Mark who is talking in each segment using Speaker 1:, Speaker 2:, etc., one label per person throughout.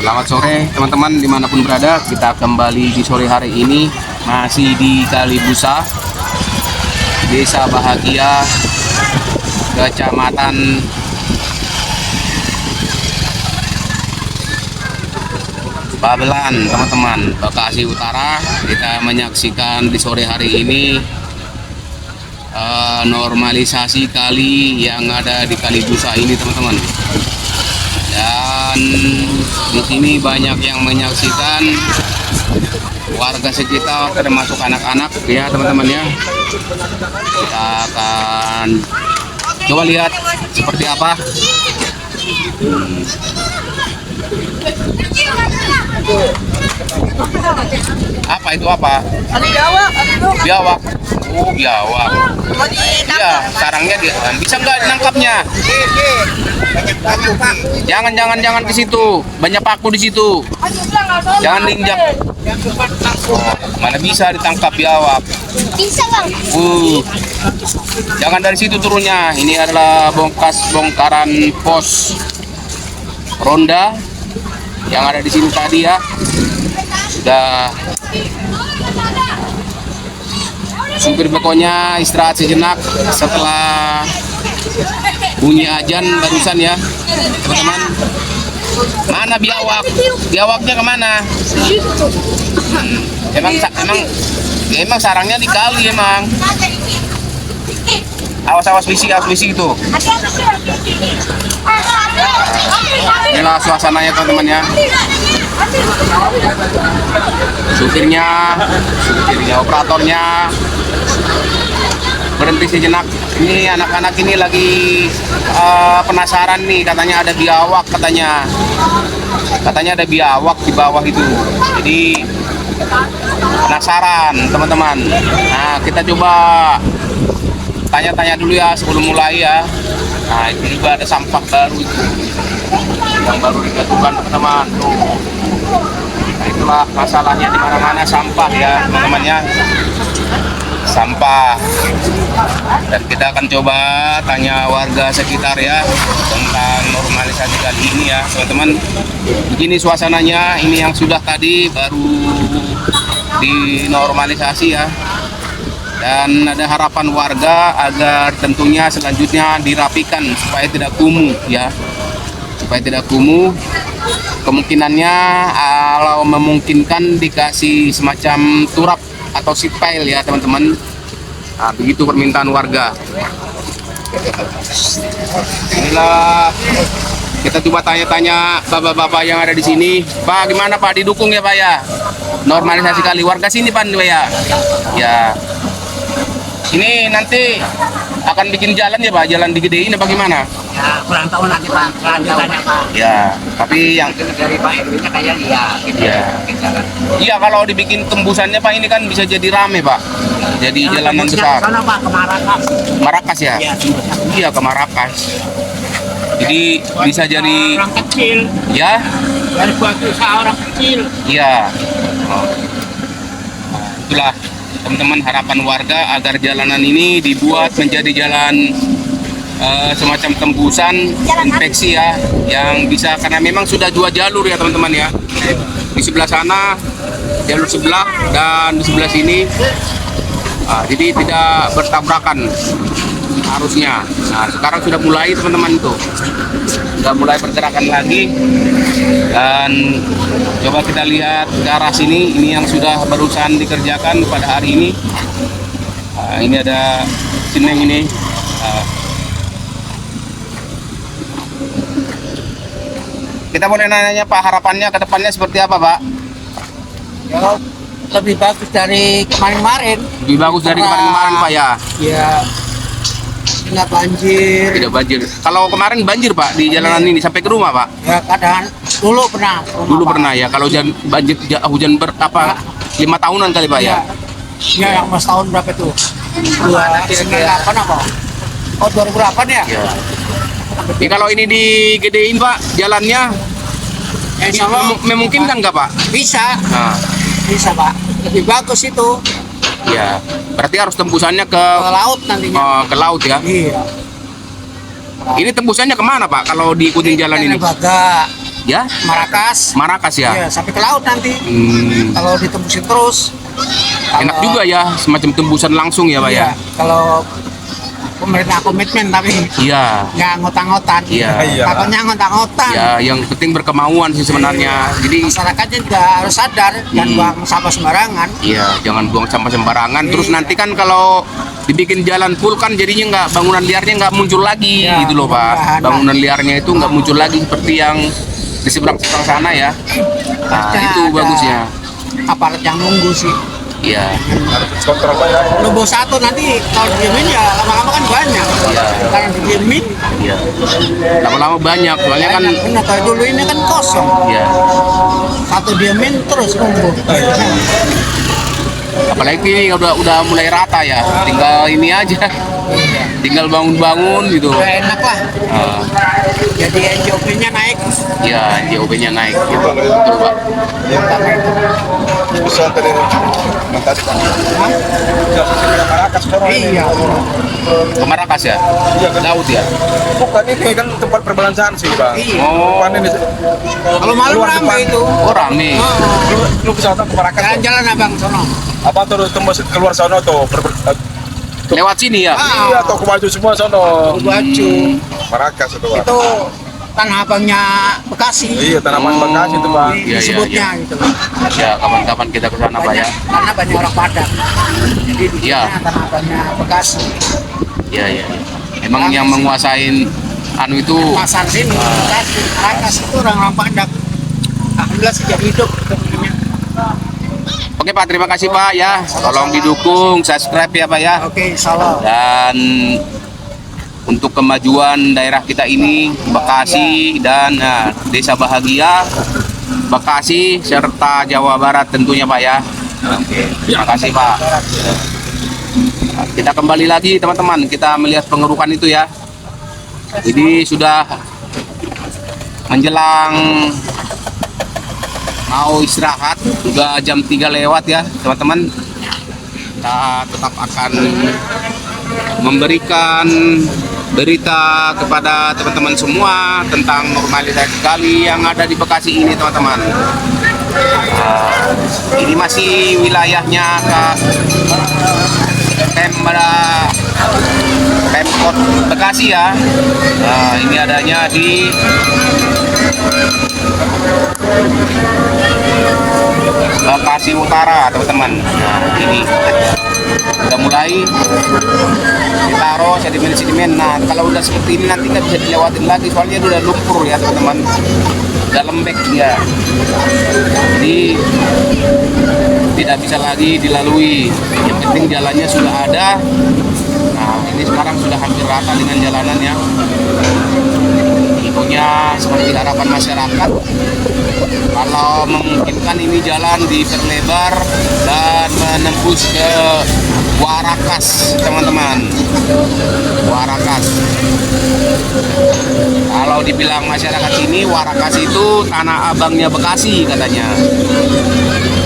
Speaker 1: Selamat sore teman-teman dimanapun berada. Kita kembali di sore hari ini masih di Kalibusa, Desa Bahagia, Kecamatan Babelan, teman-teman, Bekasi Utara. Kita menyaksikan di sore hari ini normalisasi kali yang ada di Kalibusa ini, teman-teman. Dan di sini banyak yang menyaksikan, warga sekitar termasuk anak-anak ya teman-teman ya. Kita akan coba lihat seperti apa. Apa itu apa? Biawak. Oh, biawak. Iya, sarangnya dia. Bisa nggak nangkapnya? Jangan ke situ. Banyak paku di situ. Jangan diinjak. Oh, mana bisa ditangkap biawak?
Speaker 2: Bisa bang.
Speaker 1: Jangan dari situ turunnya. Ini adalah bongkaran pos ronda yang ada di sini tadi ya. Sudah supir bekonya istirahat sejenak setelah bunyi azan barusan ya teman-teman. Mana biawak? Biawaknya kemana? Emang sarangnya di kali emang. Awas misi itu. Inilah suasananya teman-teman ya. Supirnya, operatornya berhenti sejenak. Ini anak-anak ini lagi penasaran nih, katanya ada biawak, katanya ada biawak di bawah itu. Jadi penasaran teman-teman. Nah, kita coba tanya-tanya dulu ya sebelum mulai ya. Nah, itu juga ada sampah baru itu yang baru dijatuhkan teman-teman. Nah, itulah masalahnya di mana-mana sampah ya teman-teman ya. Sampah. Dan kita akan coba tanya warga sekitar ya tentang normalisasi kali ini ya teman-teman. Begini suasananya, ini yang sudah tadi baru dinormalisasi ya. Dan ada harapan warga agar tentunya selanjutnya dirapikan supaya tidak kumuh ya. Supaya tidak kumuh. Kemungkinannya kalau memungkinkan dikasih semacam turap atau seat pile ya teman-teman. Nah, begitu permintaan warga. Inilah kita coba tanya-tanya bapak-bapak yang ada di sini. Pak, gimana Pak, didukung ya Pak ya? Normalisasi kali warga sini Pak ya. Ya. Ini nanti akan bikin jalan ya Pak, jalan digedein apa gimana?
Speaker 3: Ya, kurang tahu nanti Pak, lanjutannya Pak.
Speaker 1: Ya, tapi yang
Speaker 3: dari Pak Erwinnya kayak gitu ya.
Speaker 1: Iya, kalau dibikin tembusannya Pak ini kan bisa jadi rame Pak. Jadi jalanan besar.
Speaker 3: Sana Pak, ke Marakas.
Speaker 1: Marakas ya? Iya, ke Marakas. Jadi bisa jadi
Speaker 3: orang kecil.
Speaker 1: Ya?
Speaker 3: Dari buat usaha orang kecil.
Speaker 1: Iya. Oh. Nah, itulah teman-teman harapan warga agar jalanan ini dibuat menjadi jalan semacam tembusan infeksi ya, yang bisa, karena memang sudah 2 jalur ya teman-teman ya. Di sebelah sana jalur sebelah dan di sebelah sini. Jadi tidak bertabrakan arusnya. Nah, sekarang sudah mulai teman-teman itu. Sudah mulai pergerakan lagi. Dan coba kita lihat ke arah sini, ini yang sudah barusan dikerjakan pada hari ini. Ini ada Sineng ini. Kita boleh nanya Pak, harapannya ke depannya seperti apa Pak?
Speaker 3: Ya, lebih bagus dari kemarin-kemarin.
Speaker 1: Lebih bagus dari kemarin-kemarin Pak ya?
Speaker 3: Ya, nggak banjir.
Speaker 1: Tidak banjir. Kalau kemarin banjir Pak di jalanan ini sampai ke rumah Pak?
Speaker 3: Ya, kadang dulu pernah.
Speaker 1: Dulu pernah ya. Kalau banjir hujan 5 tahunan kali Pak ya?
Speaker 3: Ya, yang mas tahun berapa tuh? 2008 apa? Oh, 2008 ya?
Speaker 1: Ya. Jadi kalau ini digedein Pak jalannya, memungkinkan nggak Pak?
Speaker 3: Bisa.
Speaker 1: Nah,
Speaker 3: Bisa Pak. Lebih bagus itu.
Speaker 1: ya. Berarti harus tembusannya ke
Speaker 3: laut nantinya.
Speaker 1: ke laut ya?
Speaker 3: Iya.
Speaker 1: Ini tembusannya kemana Pak kalau diikutin jalan ini?
Speaker 3: Ke Baga.
Speaker 1: Ya,
Speaker 3: Marakas.
Speaker 1: Marakas ya.
Speaker 3: Iya, sampai ke laut nanti. Kalau ditembusin terus.
Speaker 1: Enak juga ya, semacam tembusan langsung ya Pak ya.
Speaker 3: Iya, kalau pemerintah komitmen tapi
Speaker 1: Iya.
Speaker 3: nggak ngotang-ngotan.
Speaker 1: Iya.
Speaker 3: Takutnya ngotang-ngotan.
Speaker 1: Ya, yang penting berkemauan sih sebenarnya. Jadi
Speaker 3: Masyarakatnya juga harus sadar dan buang sampah sembarangan.
Speaker 1: iya, jangan buang sampah sembarangan. Terus nanti kan kalau dibikin jalan full kan jadinya nggak, bangunan liarnya nggak muncul lagi
Speaker 3: Ya,
Speaker 1: gitu loh Pak.
Speaker 3: mudah-mudahan.
Speaker 1: Bangunan liarnya itu nggak muncul lagi seperti yang di seberang-seberang sana ya. Nah,
Speaker 3: Ada-
Speaker 1: itu
Speaker 3: ada
Speaker 1: bagusnya.
Speaker 3: Aparat yang nunggu sih.
Speaker 1: Iya.
Speaker 3: Lobo satu nanti kalau diemin ya lama-lama kan banyak.
Speaker 1: Iya.
Speaker 3: Karena diemin,
Speaker 1: Iya. Lama-lama banyak, soalnya kan
Speaker 3: banyak. Nah, kalau dulu ini kan kosong.
Speaker 1: ya.
Speaker 3: Satu diemin terus nunggu.
Speaker 1: Apalagi ini udah mulai rata ya. Tinggal ini aja. Tinggal bangun-bangun gitu.
Speaker 3: Udah enak lah.
Speaker 1: Ah,
Speaker 3: Jadi NJOP-nya naik.
Speaker 1: ya, JOB-nya naik gitu. Betul, Pak.
Speaker 2: Bisa tadi mentas
Speaker 3: Iya.
Speaker 1: Ke Marakas ya? Laut ya?
Speaker 2: bukan ini kan tempat perbelanjaan sih Pak.
Speaker 3: Iya.
Speaker 1: Oh,
Speaker 2: Bukan ini
Speaker 3: Kalau malam
Speaker 2: Keluar
Speaker 3: ramai
Speaker 2: depan.
Speaker 3: itu.
Speaker 1: oh rame.
Speaker 2: lu bisa datang ke Marakas tuh.
Speaker 3: Jalan-jalan abang sono.
Speaker 2: Apa tuh tembus keluar sono tuh
Speaker 1: Lewat sini ya?
Speaker 2: iya atau ke baju semua sono
Speaker 3: Baju.
Speaker 2: Marakas itu Pak.
Speaker 3: Itu tanah abangnya Bekasi.
Speaker 2: Iya tanaman Bekasi itu Pak.
Speaker 1: Iya,
Speaker 3: Disebutnya gitu.
Speaker 1: Ya, kapan-kapan kita ke sana, Pak ya.
Speaker 3: Karena banyak orang Padang. Jadi di
Speaker 1: Iya.
Speaker 3: sana tanah abangnya Bekasi.
Speaker 1: Iya, iya. Emang yang menguasain anu itu
Speaker 3: Pasar sini Bekasi. Rakas itu orang Padang. Alhamdulillah sejak hidup temennya.
Speaker 1: Oke Pak, terima kasih Pak ya. Tolong didukung, subscribe ya Pak ya.
Speaker 3: Oke, salam.
Speaker 1: Dan untuk kemajuan daerah kita ini, Bekasi dan Desa Bahagia, Bekasi serta Jawa Barat tentunya Pak ya. Oke, terima kasih Pak. Kita kembali lagi teman-teman, kita melihat pengerukan itu ya. Ini sudah menjelang mau istirahat, juga jam 3 lewat ya teman-teman. Kita tetap akan memberikan berita kepada teman-teman semua tentang normalisasi kali yang ada di Bekasi ini teman-teman. Ini masih wilayahnya Pemkot Bekasi ya. Nah, ini adanya di Bekasi Utara teman-teman. Nah, ini udah mulai ditaruh sedimen-sedimen. Nah, kalau udah seperti ini nanti nggak bisa dilewatin lagi soalnya udah lumpur ya teman-teman, udah lembek dia, jadi tidak bisa lagi dilalui. Yang penting jalannya sudah ada. Nah, ini sekarang sudah hampir rata dengan jalanan ya. Tentunya seperti harapan masyarakat, kalau memungkinkan ini jalan diperlebar dan menembus ke Warakas teman-teman. Warakas. Kalau dibilang masyarakat sini, Warakas itu tanah abangnya Bekasi katanya.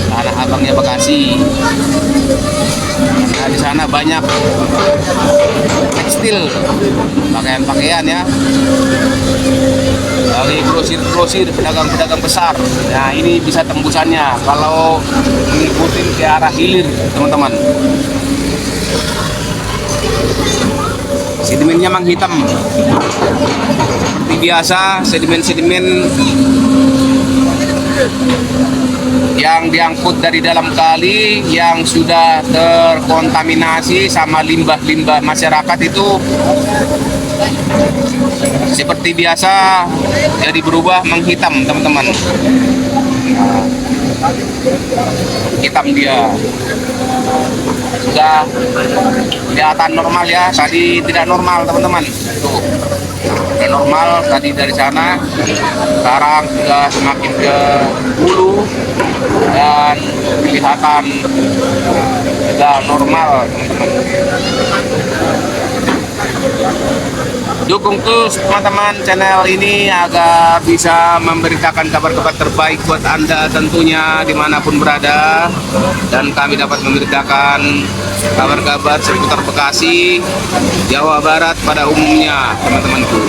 Speaker 1: Tanah abangnya Bekasi. Nah, di sana banyak tekstil, pakaian-pakaian ya. Dari grosir-grosir, pedagang-pedagang besar. Nah, ini bisa tembusannya kalau mengikuti ke arah hilir, teman-teman. Sedimennya memang hitam. Seperti biasa, sedimen-sedimen yang diangkut dari dalam kali yang sudah terkontaminasi sama limbah-limbah masyarakat itu seperti biasa jadi berubah menghitam teman-teman. Hitam dia sudah kelihatan normal ya, tadi tidak normal teman-teman. Tuh, udah normal tadi dari sana, sekarang sudah semakin ke hulu dan kelihatan sudah normal teman-teman. Dukung terus teman-teman channel ini agar bisa memberitakan kabar-kabar terbaik buat Anda tentunya dimanapun berada, dan kami dapat memberitakan kabar-kabar seputar Bekasi, Jawa Barat pada umumnya teman-temanku.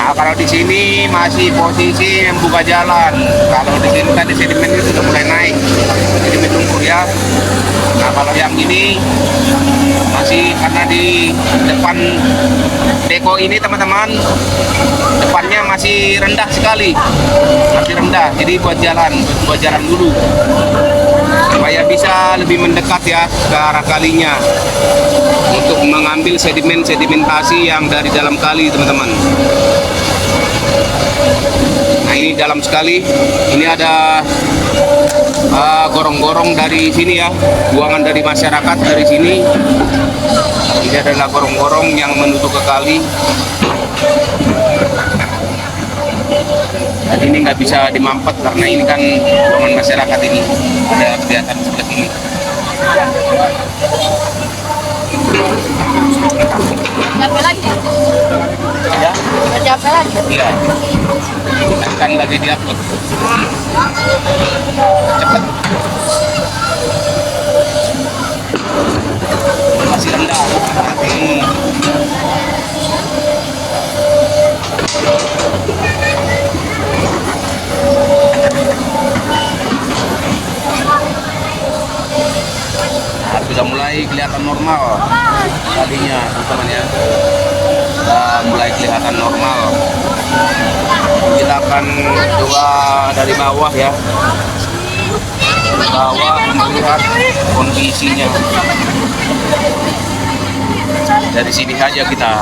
Speaker 1: Nah, kalau di sini masih posisi membuka jalan. Kalau di sini tadi sedimen itu sudah mulai naik, sedimen lumpur ya. Nah, kalau yang ini masih karena di depan deko ini teman-teman, depannya masih rendah sekali, masih rendah. Jadi buat jalan dulu supaya bisa lebih mendekat ya ke arah kalinya untuk mengambil sedimentasi yang dari dalam kali teman-teman. Nah, ini dalam sekali. Ini ada gorong-gorong dari sini ya, buangan dari masyarakat dari sini. Ini adalah gorong-gorong yang menuju ke kali. Dan ini nggak bisa dimampet karena ini kan buangan masyarakat ini. Ada kelihatan seperti ini.
Speaker 4: Capek lagi.
Speaker 1: Ya,
Speaker 4: Capek lagi.
Speaker 1: iya. Akan lagi diupload. Cepat. Masih rendah. Nanti. Nah, sudah mulai kelihatan normal tadinya teman-teman ya, sudah mulai kelihatan normal. Kita akan coba dari bawah ya, dari bawah melihat kondisinya. Dari sini saja kita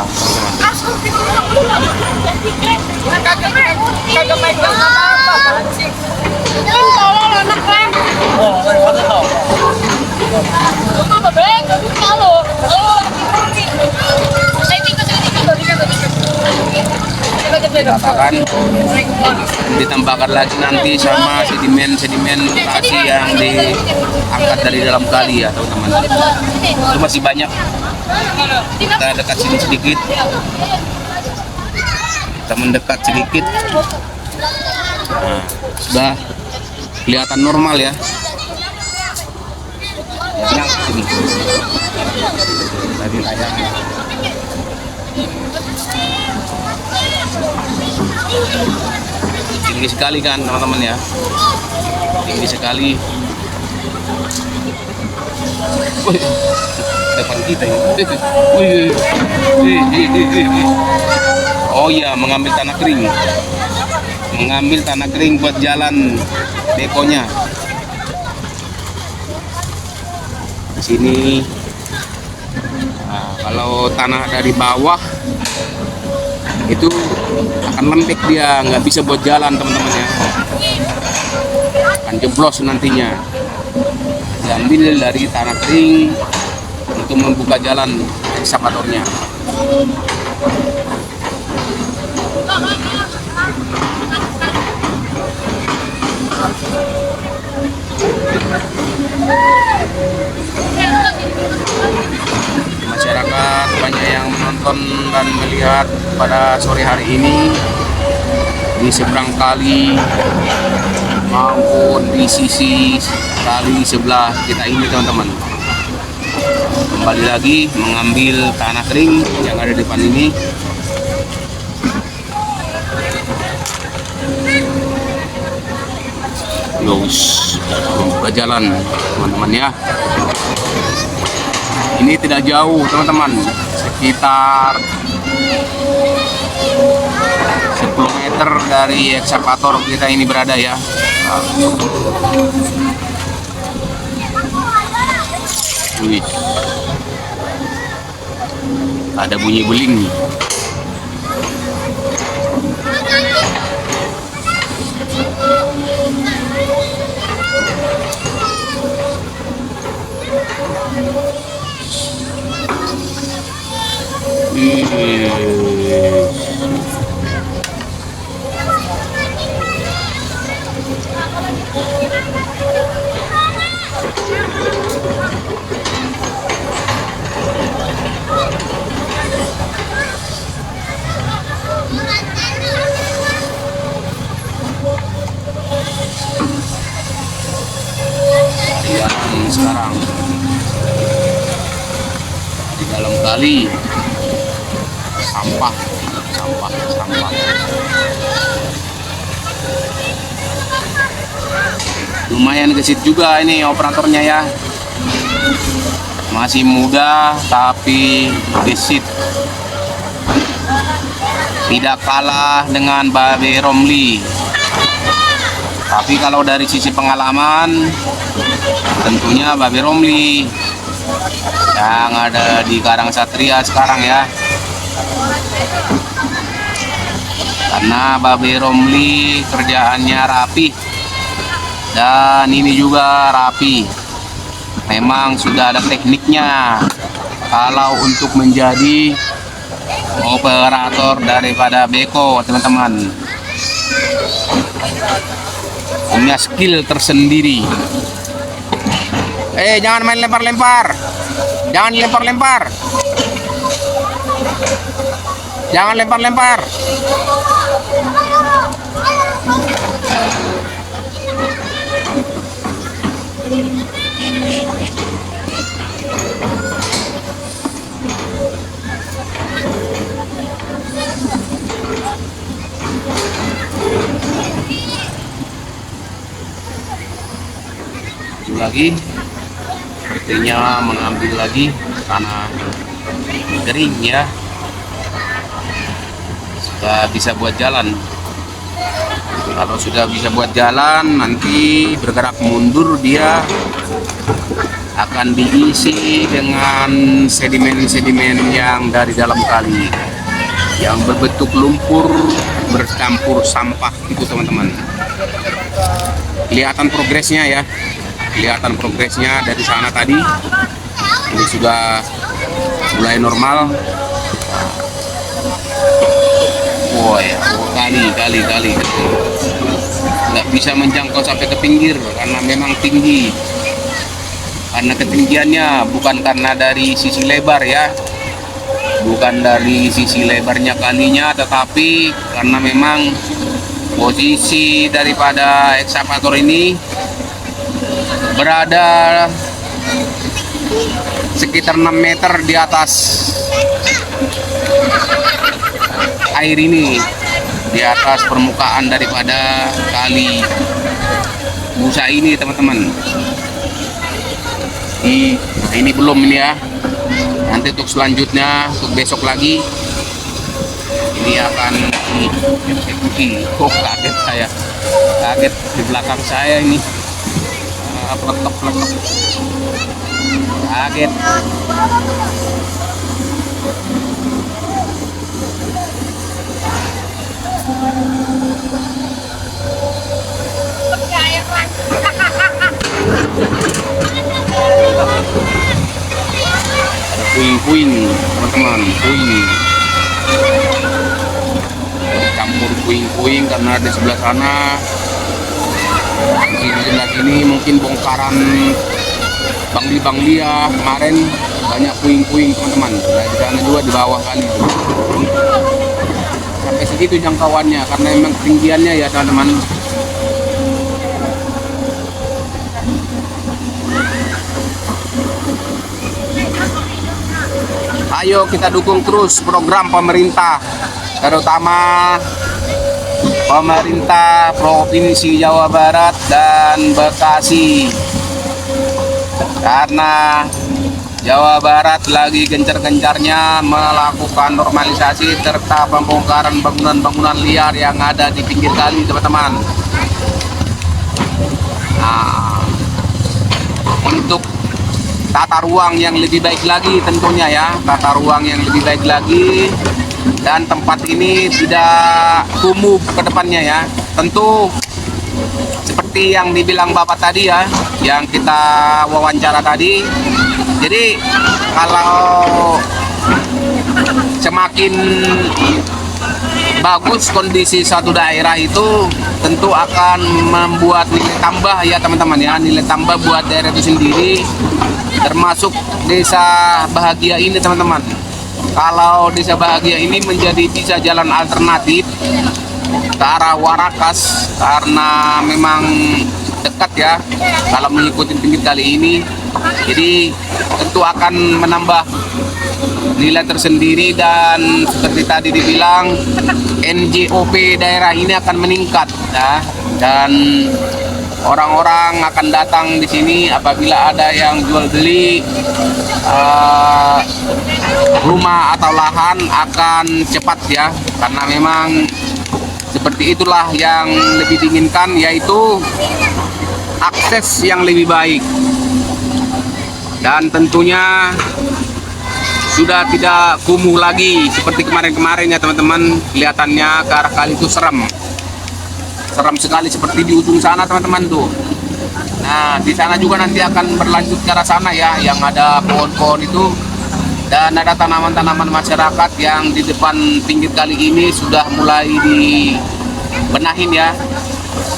Speaker 4: Kagak megang apa-apa sih. Ini tolong anak kan.
Speaker 1: katakan ditambahkan lagi nanti sama sedimen lokasi yang diangkat dari dalam kali ya teman-teman. Itu masih banyak. Kita dekat sini sedikit, kita mendekat sedikit. Nah, sudah kelihatan normal ya. Yang sini tadi ayamnya. Tinggi sekali kan teman-teman ya, tinggi sekali. Wih, depan kita ini. Oh iya, mengambil tanah kering buat jalan dekonya. Di sini. Nah, kalau tanah dari bawah itu akan lembek, dia nggak bisa buat jalan teman-teman ya, akan jeblos nantinya. Diambil dari tanah kering untuk membuka jalan ekskavatornya. Masyarakat banyak yang menonton dan melihat pada sore hari ini di seberang kali maupun di sisi kali sebelah kita ini teman-teman. Kembali lagi mengambil tanah kering yang ada di depan ini. Yos, membuka jalan teman-teman ya. Ini tidak jauh teman-teman, sekitar 10 meter dari ekskavator kita ini berada ya. Wih, ada bunyi beling. Sekarang di dalam kali sampah sampah. Lumayan gesit juga ini operatornya ya. Masih muda tapi gesit. Tidak kalah dengan Babe Romli. Tapi kalau dari sisi pengalaman, tentunya Babe Romli yang ada di Karang Satria sekarang ya. Karena Babe Romli kerjaannya rapi dan ini juga rapi. Memang sudah ada tekniknya kalau untuk menjadi operator daripada beko, teman-teman. Punya skill tersendiri. Jangan main lempar-lempar. Jangan lempar-lempar. Jangan lempar-lempar. Lagi sepertinya mengambil lagi karena kering ya, sudah bisa buat jalan. Kalau sudah bisa buat jalan, nanti bergerak mundur dia akan diisi dengan sedimen-sedimen yang dari dalam kali yang berbentuk lumpur bercampur sampah itu, teman-teman. Kelihatan progresnya ya. Kelihatan progresnya dari sana tadi. Ini sudah mulai normal. Kali nggak bisa menjangkau sampai ke pinggir karena memang tinggi. Karena ketinggiannya bukan karena dari sisi lebar ya, bukan dari sisi lebarnya kalinya, tetapi karena memang posisi daripada ekskavator ini berada sekitar 6 meter di atas air ini, di atas permukaan daripada kali busa ini, teman-teman. Ini belum ini ya. Nanti untuk selanjutnya, untuk besok lagi ini akan dieksekusi. Kaget saya, kaget di belakang saya ini. Peletok kaget. Ada puing-puing, teman-teman, puing. Campur puing-puing karena di sebelah sana, di sebelah sini mungkin bongkaran bangli ya, kemarin banyak puing-puing, teman-teman. Nah, di sana juga di bawah kali. Sampai segitu jangkauannya karena memang ketinggiannya ya, teman-teman. Ayo kita dukung terus program pemerintah, terutama pemerintah Provinsi Jawa Barat dan Bekasi, karena Jawa Barat lagi gencar-gencarnya melakukan normalisasi serta pembongkaran bangunan-bangunan liar yang ada di pinggir kali, teman-teman. Nah, untuk tata ruang yang lebih baik lagi tentunya ya, tata ruang yang lebih baik lagi, dan tempat ini tidak kumuh ke depannya ya. Tentu seperti yang dibilang Bapak tadi ya, yang kita wawancara tadi. Jadi kalau semakin bagus kondisi satu daerah itu tentu akan membuat nilai tambah ya, teman-teman ya, nilai tambah buat daerah itu sendiri, termasuk Desa Bahagia ini, teman-teman. Kalau Desa Bahagia ini menjadi bisa jalan alternatif ke arah Warakas karena memang dekat ya kalau mengikuti pinggir kali ini, jadi tentu akan menambah nilai tersendiri, dan seperti tadi dibilang NJOP daerah ini akan meningkat ya, dan orang-orang akan datang di sini apabila ada yang jual beli rumah atau lahan akan cepat ya, karena memang seperti itulah yang lebih diinginkan, yaitu akses yang lebih baik. Dan tentunya sudah tidak kumuh lagi seperti kemarin-kemarin ya teman-teman. Kelihatannya ke arah kali itu serem sekali, seperti di ujung sana teman-teman tuh. Nah, di sana juga nanti akan berlanjut ke arah sana ya, yang ada pohon-pohon itu, dan ada tanaman-tanaman masyarakat yang di depan pinggir kali ini sudah mulai dibenahin ya.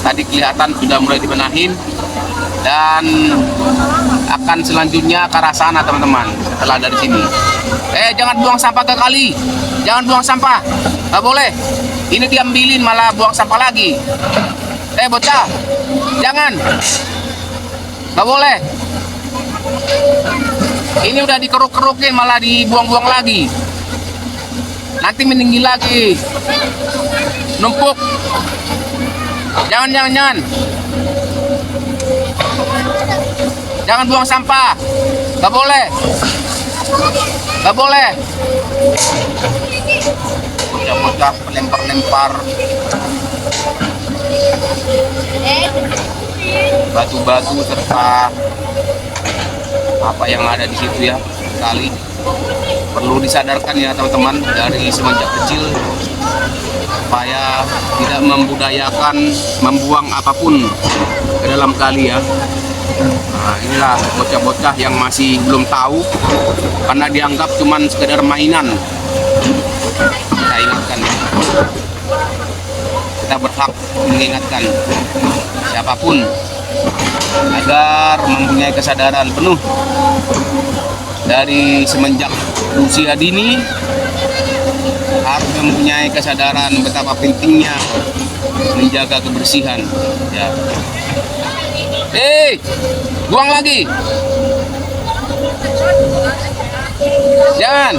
Speaker 1: Tadi kelihatan sudah mulai dibenahin, dan akan selanjutnya ke arah sana teman-teman setelah dari sini. Jangan buang sampah ke kali, jangan buang sampah, nggak boleh. Ini diambilin malah buang sampah lagi. Bocah, jangan, nggak boleh. Ini udah dikeruk-kerukin malah dibuang-buang lagi, nanti meninggi lagi, numpuk. Jangan. Jangan buang sampah, nggak boleh. Bocah-bocah pelempar-lempar batu-batu serta apa yang ada di situ ya. Kali perlu disadarkan ya teman-teman dari semenjak kecil, supaya tidak membudayakan membuang apapun ke dalam kali ya. Nah, inilah bocah-bocah yang masih belum tahu karena dianggap cuman sekedar mainan. Kita ingatkan, kita berhak mengingatkan siapapun agar mempunyai kesadaran penuh dari semenjak usia dini, harus mempunyai kesadaran betapa pentingnya menjaga kebersihan ya. Buang lagi, jangan,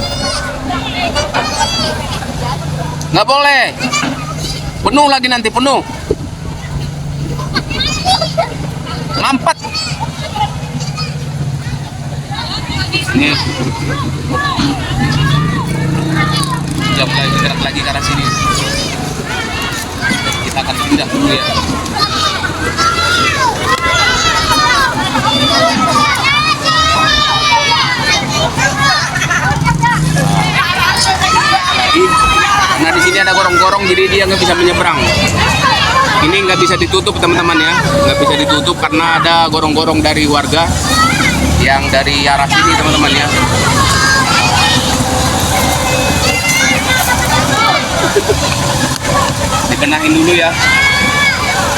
Speaker 1: nggak boleh. Penuh lagi, nanti penuh, ngampet. Ini sudah mulai bergerak lagi ke arah sini. Kita akan pindah dulu ya. Nah, di sini ada gorong-gorong, jadi dia nggak bisa menyeberang. Ini nggak bisa ditutup teman-teman ya, nggak bisa ditutup karena ada gorong-gorong dari warga yang dari arah sini teman-teman ya. Dibenahin dulu ya,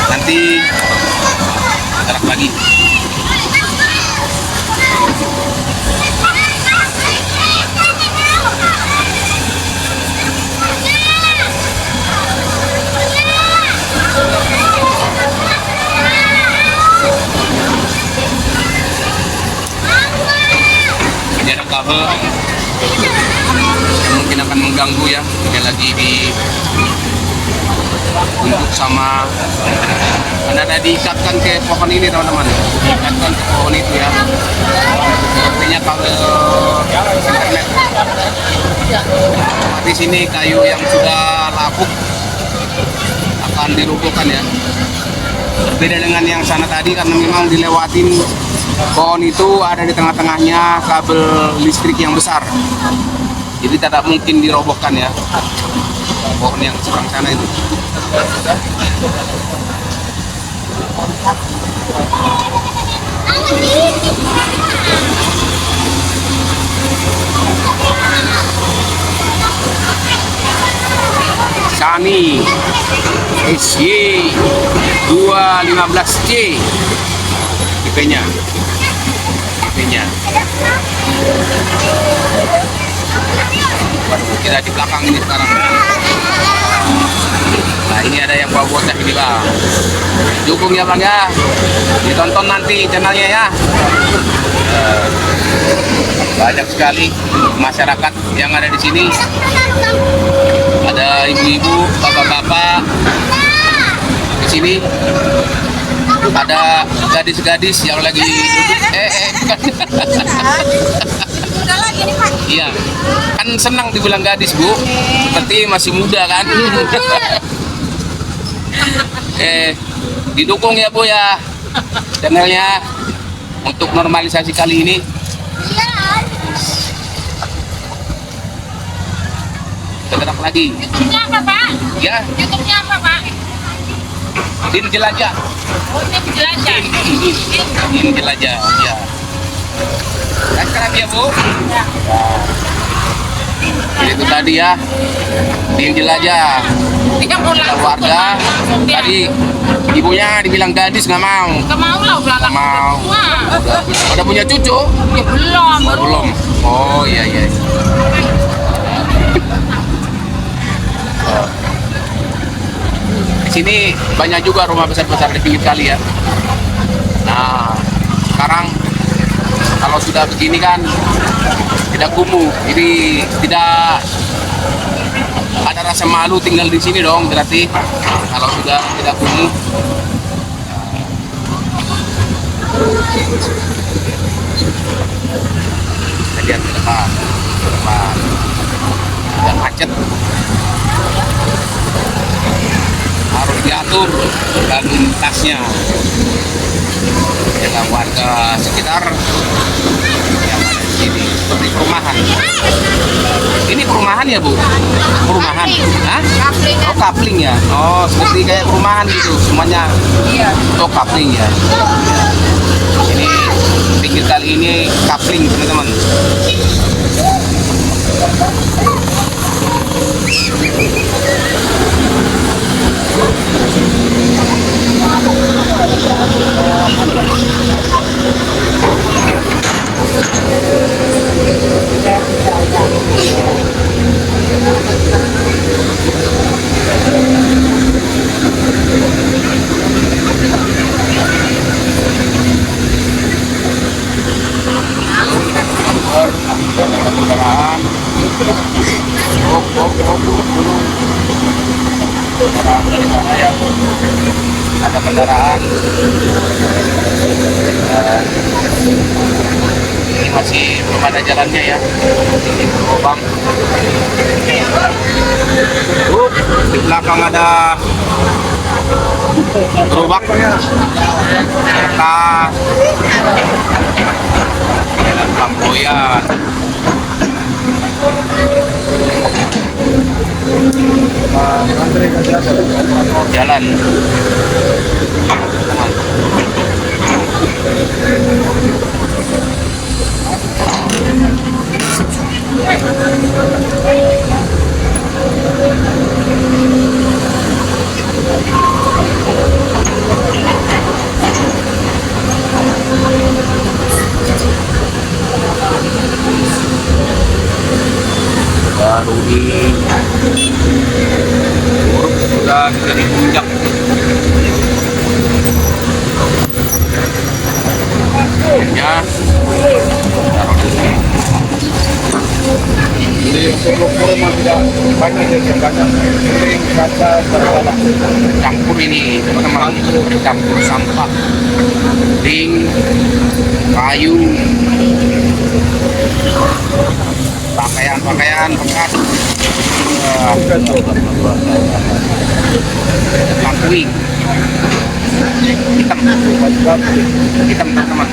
Speaker 1: nanti gerak lagi. Ini ada kabel yang mungkin akan mengganggu ya. Ini lagi untuk sama, karena ada diikatkan ke pohon ini teman-teman, diikatkan ke pohon itu ya. Sepertinya kabel internet. Di sini kayu yang sudah lapuk akan dirobohkan ya. Berbeda dengan yang sana tadi karena memang dilewatin pohon itu, ada di tengah-tengahnya kabel listrik yang besar, jadi tidak mungkin dirobohkan ya, pohon yang seberang sana itu. Sani SY 215C IP-nya. Waduh, kita di belakang ini sekarang. Nah, ini ada yang bawa bocah ini bang. Dukung ya bang ya, ditonton nanti channelnya ya. banyak sekali masyarakat yang ada di sini. Ada ibu-ibu, bapak-bapak di sini. Ada gadis-gadis yang lagi duduk. Iya, kan senang dibilang gadis, Bu. Seperti masih muda kan. Didukung ya, Bu ya, channelnya untuk normalisasi kali ini. Bergerak lagi.
Speaker 4: YouTube-nya apa, Pak?
Speaker 1: Ya,
Speaker 4: YouTube-nya apa, Pak?
Speaker 1: Din Jelajah.
Speaker 4: Oh, ini penjelasan.
Speaker 1: Din Jelajah, ya. Sekarang ya, Bu. Itu tadi ya, Din Jelajah.
Speaker 4: 30
Speaker 1: Warga tadi ibunya dibilang gadis nggak mau.
Speaker 4: Nggak mau lah, udah
Speaker 1: Nggak mau.
Speaker 4: tua.
Speaker 1: Udah punya cucu?
Speaker 4: Ya belum, baru.
Speaker 1: Belum. Oh iya iya. Di sini banyak juga rumah besar-besar di pinggir kali ya. Nah, sekarang kalau sudah begini kan tidak kumuh, jadi tidak ada rasa malu tinggal di sini dong, berarti kalau sudah tidak kumuh. Lihat ke depan, dan macet, harus diatur lalu lintasnya dengan warga sekitar yang ada di sini. Seperti perumahan. Ini perumahan ya, Bu? Perumahan? Hah?
Speaker 4: Kapling.
Speaker 1: Oh, kapling ya? Oh, seperti kayak perumahan gitu semuanya.
Speaker 4: Iya.
Speaker 1: Oh, kapling ya. Ini pinggir kali ini kapling, teman-teman. Kendaraan. Ada kendaraan. Ini masih belum ada jalannya ya. Ini berlubang. Di belakang ada gerobak. Kereta. Dan flamboyan. Jalan. Baru di sudah dari puncak. Ya, taruh di sini.
Speaker 2: Jadi untuk kurma tidak banyak yang banyak kering kaca terbalas.
Speaker 1: Campur ini teman-teman, campur sampah, ring, kayu, pakaian bekas, lakuing hitam teman-teman.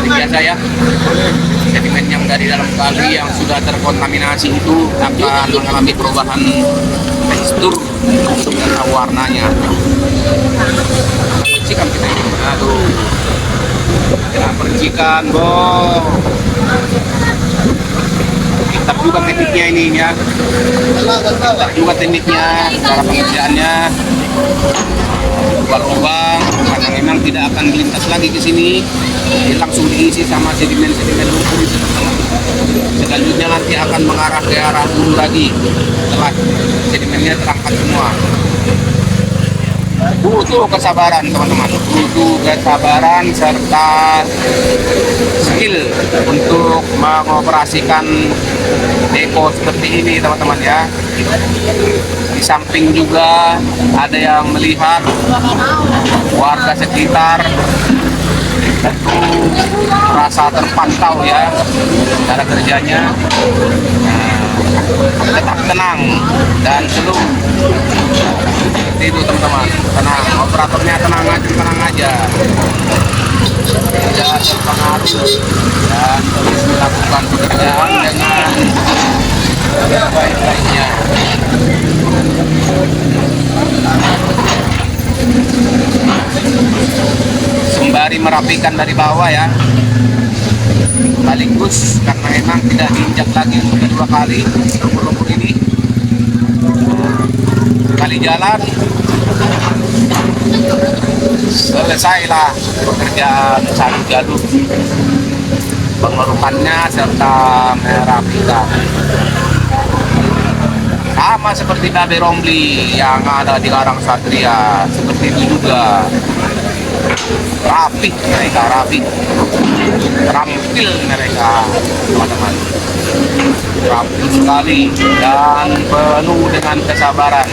Speaker 1: Biasa ya, sedimen yang dari dalam kali yang sudah terkontaminasi itu akan mengalami perubahan tekstur dan warnanya. Percikan kita ini, aduh, kita percikan, Bo. Tetap juga tekniknya ini ya, tetap juga tekniknya, cara pengerjaannya. Lubang-lubang karena memang tidak akan melintas lagi ke sini, dia langsung diisi sama sedimen-sedimen lumpur itu teman-teman. Selanjutnya nanti akan mengarah ke arah hulu lagi setelah sedimennya terangkat semua. butuh kesabaran teman-teman, butuh kesabaran serta skill untuk mengoperasikan depo seperti ini teman-teman ya. Di samping juga ada yang melihat warga sekitar, tentu merasa terpantau ya cara kerjanya. Tetap tenang dan seluruh itu teman-teman, tenang, operatornya tenang aja, tidak terpengaruh dan terus melakukan pekerjaan dengan sebaik-baiknya. Sembari merapikan dari bawah ya, sekaligus karena memang tidak diinjak lagi untuk kedua kali lumpur-lumpur ini. Kali jalan selesailah pekerjaan satu jalur pengerukannya serta merapikan. Sama seperti Babe Romli yang ada di Karang Satria, seperti itu juga. Rapi mereka, rapi, terampil mereka teman-teman, rapi sekali dan penuh dengan kesabaran.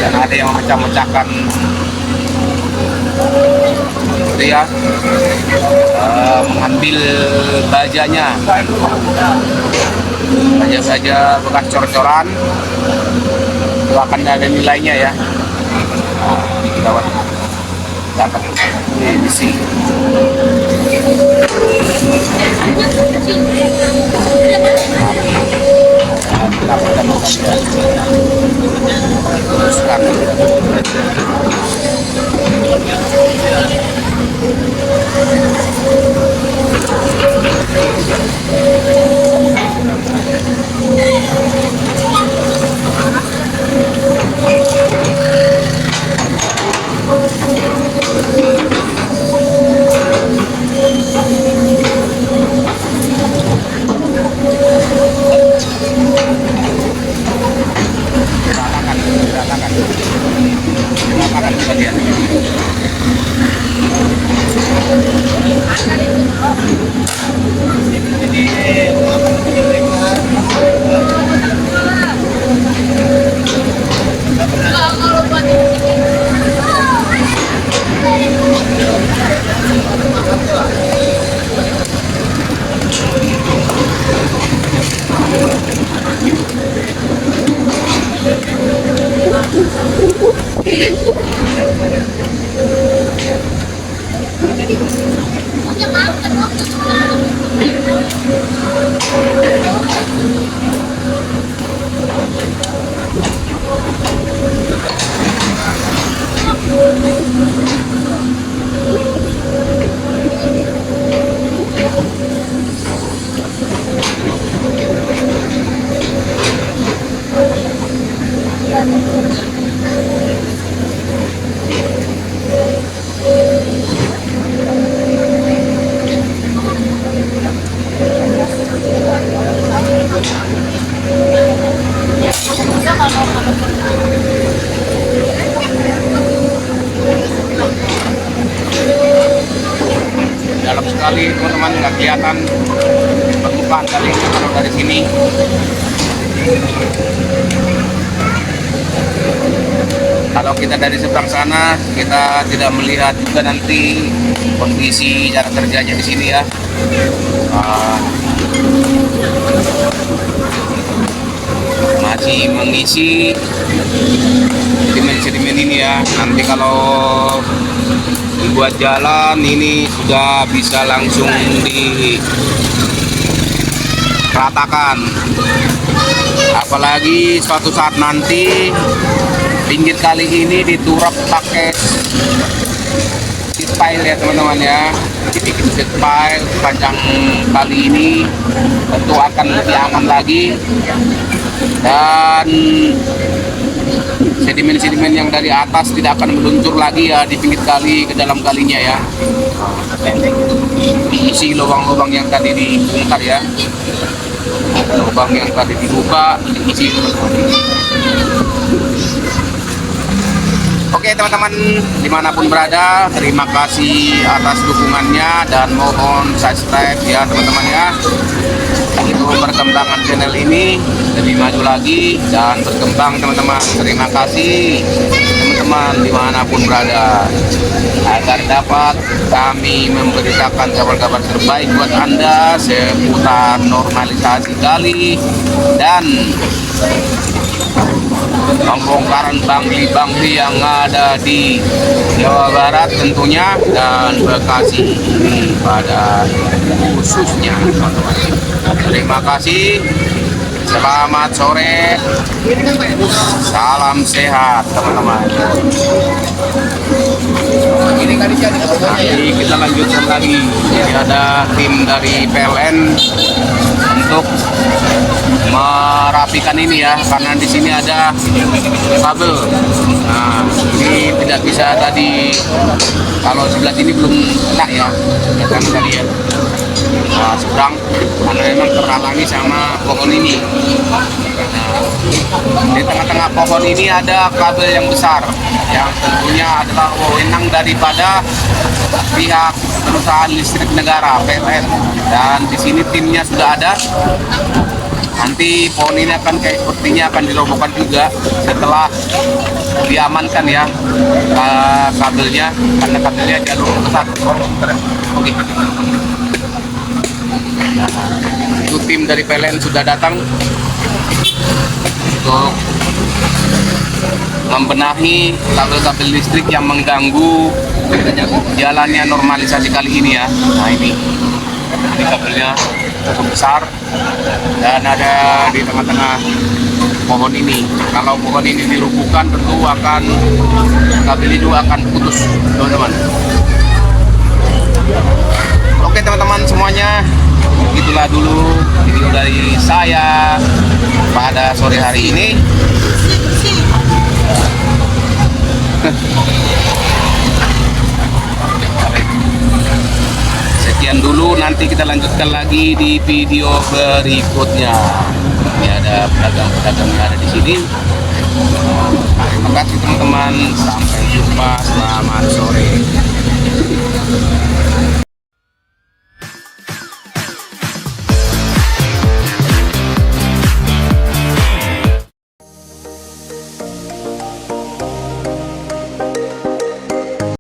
Speaker 1: Dan ada yang memecah-mecahkan itu ya, mengambil bajanya, baja-baja bekas cor-coran itu akan ada nilainya ya. Dapat di sini. Dalam sekali teman-teman, nggak kelihatan permukaan kali ini kalau dari sini. Kalau kita dari seberang sana, kita tidak melihat juga nanti kondisi cara kerjanya di sini ya. Masih mengisi sedimen-sedimen ini ya. Nanti kalau dibuat jalan ini sudah bisa langsung diratakan. Apalagi suatu saat nanti pinggir kali ini diturap pakai seat pile ya teman-teman ya. Dibikin seat pile sepanjang kali ini tentu akan lebih aman lagi, dan sedimen-sedimen yang dari atas tidak akan meluncur lagi ya di pinggir kali ke dalam kalinya ya. Diisi lubang-lubang yang tadi dibongkar ya, lubang yang tadi dibuka diisi. Oke teman-teman, dimanapun berada, terima kasih atas dukungannya dan mohon subscribe ya teman-teman ya. Itu perkembangan channel ini lebih maju lagi dan berkembang teman-teman. Terima kasih teman-teman dimanapun berada, agar dapat kami memberitakan kabar-kabar terbaik buat Anda seputar normalisasi kali dan pembongkaran bangli-bangli yang ada di Jawa Barat tentunya, dan Bekasi ini pada khususnya teman-teman. Terima kasih, selamat sore, salam sehat teman-teman. Nanti kita lanjutkan lagi. Jadi ada tim dari PLN untuk merapikan ini ya, karena di sini ada kabel. Nah, ini tidak bisa tadi, kalau sebelah sini belum kena ya, kan tadi ya. Nah, seberang karena memang terhalangi sama pohon ini. Nah, di tengah-tengah pohon ini ada kabel yang besar yang tentunya adalah wewenang daripada pihak perusahaan listrik negara PLN, dan di sini timnya sudah ada. Nanti pohon ini akan kayak sepertinya akan dirobohkan juga setelah diamankan ya kabelnya, karena kabelnya jalur besar. Oke. Nah, itu tim dari PLN sudah datang untuk membenahi kabel-kabel listrik yang mengganggu jalannya normalisasi kali ini ya. Nah ini kabelnya cukup besar dan ada di tengah-tengah pohon ini. Kalau pohon ini dirubuhkan tentu akan kabel itu akan putus teman-teman. Oke teman-teman semuanya, itulah dulu video dari saya pada sore hari ini. Sekian dulu, nanti kita lanjutkan lagi di video berikutnya. Ini ada pedagang-pedagang yang ada di sini. Terima kasih teman-teman, sampai jumpa, selamat sore.